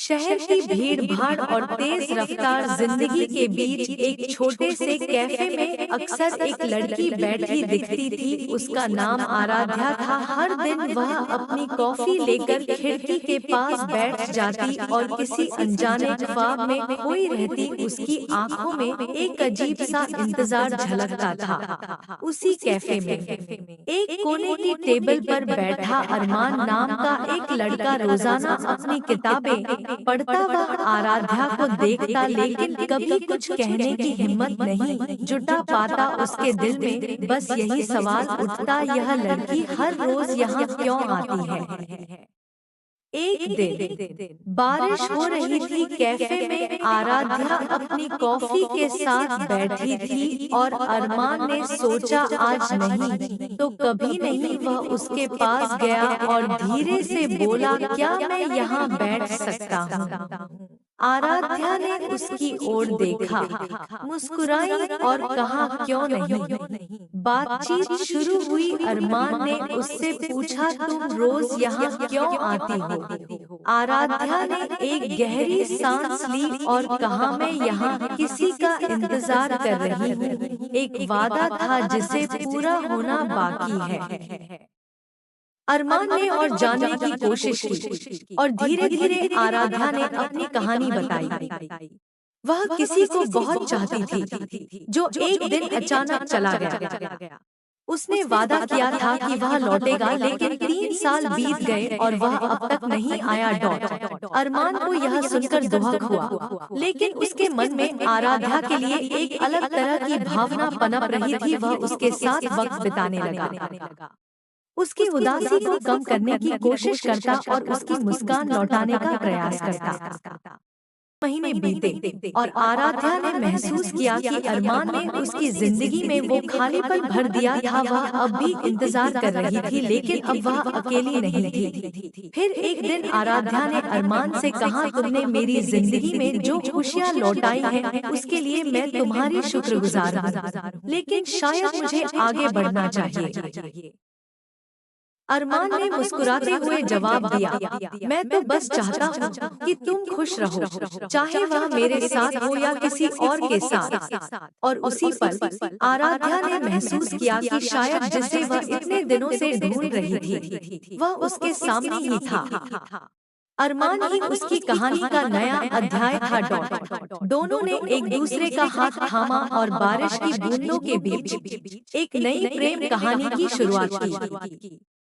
शहर की भीड़-भाड़ और तेज रफ्तार जिंदगी के बीच एक छोटे से कैफे में अक्सर एक लड़की बैठी दिखती थी। उसका नाम आराध्या था। हर दिन वह अपनी कॉफी लेकर खिड़की के पास बैठ जाती और किसी अनजाने ख्वाब में खोई रहती। उसकी आंखों में एक अजीब सा इंतजार झलकता था। उसी कैफे में एक कोने की टेबल पर बैठा अरमान नाम का एक लड़का रोजाना अपनी किताबें पढ़ता। वह आराध्या को देखता लेकिन कभी कुछ कहने की हिम्मत नहीं जुटा पाता। उसके दिल में बस यही सवाल उठता, यह लड़की हर रोज यहाँ क्यों आती है। एक दिन बारिश हो रही थी। कैफे में आराध्या अपनी कॉफी के साथ बैठी थी और अरमान ने सोचा आज नहीं तो कभी नहीं वह उसके पास गया और धीरे से बोला, क्या मैं यहाँ बैठ सकता हूँ। आराध्या ने उसकी ओर देखा, मुस्कुराई और कहा क्यों नहीं। बातचीत शुरू हुई। अरमान ने उससे पूछा, तुम रोज यहाँ क्यों आती हो। आराध्या ने एक गहरी सांस ली और कहा, मैं यहाँ किसी का इंतजार कर रही हूँ। एक वादा था जिसे पूरा होना बाकी है। अरमान ने और जानने की कोशिश की और धीरे धीरे आराध्या ने अपनी कहानी बताई। वह किसी को बहुत चाहती थी जो एक दिन अचानक चला गया। उसने वादा किया था कि वह लौटेगा, लेकिन 3 साल बीत गए और वह अब तक नहीं आया लौट। अरमान को यह सुनकर दुहक हुआ, लेकिन उसके मन में आराध्या के लिए एक अलग तरह की भावना पनप रही थी। वह उसके साथ वक्त बिताने लगा, उसकी उदासी को कम करने की कोशिश करता और उसकी मुस्कान लौटाने का प्रयास करता। महीने बीते और आराध्या ने महसूस किया कि अरमान ने उसकी जिंदगी में वो खालीपन भर दिया था। वह अब भी इंतजार कर रही थी, लेकिन अब वह अकेली नहीं थी। फिर एक दिन आराध्या ने अरमान से कहा, तुमने मेरी जिंदगी में जो खुशियाँ लौटाई हैं उसके लिए मैं तुम्हारी शुक्रगुजार हूँ, लेकिन शायद मुझे आगे बढ़ना चाहिए। अरमान ने मुस्कुराते हुए जवाब दिया, मैं तो बस चाहता हूँ कि तुम खुश रहो, चाहे वह मेरे साथ हो या किसी और के साथ। और उसी पल आराध्या ने महसूस किया कि शायद जिसे वह इतने दिनों से ढूंढ रही थी वह उसके सामने ही था। अरमान ही उसकी कहानी का नया अध्याय था। दोनों ने एक दूसरे का हाथ थामा और बारिश की बूंदों के बीच एक नई प्रेम कहानी की शुरुआत की।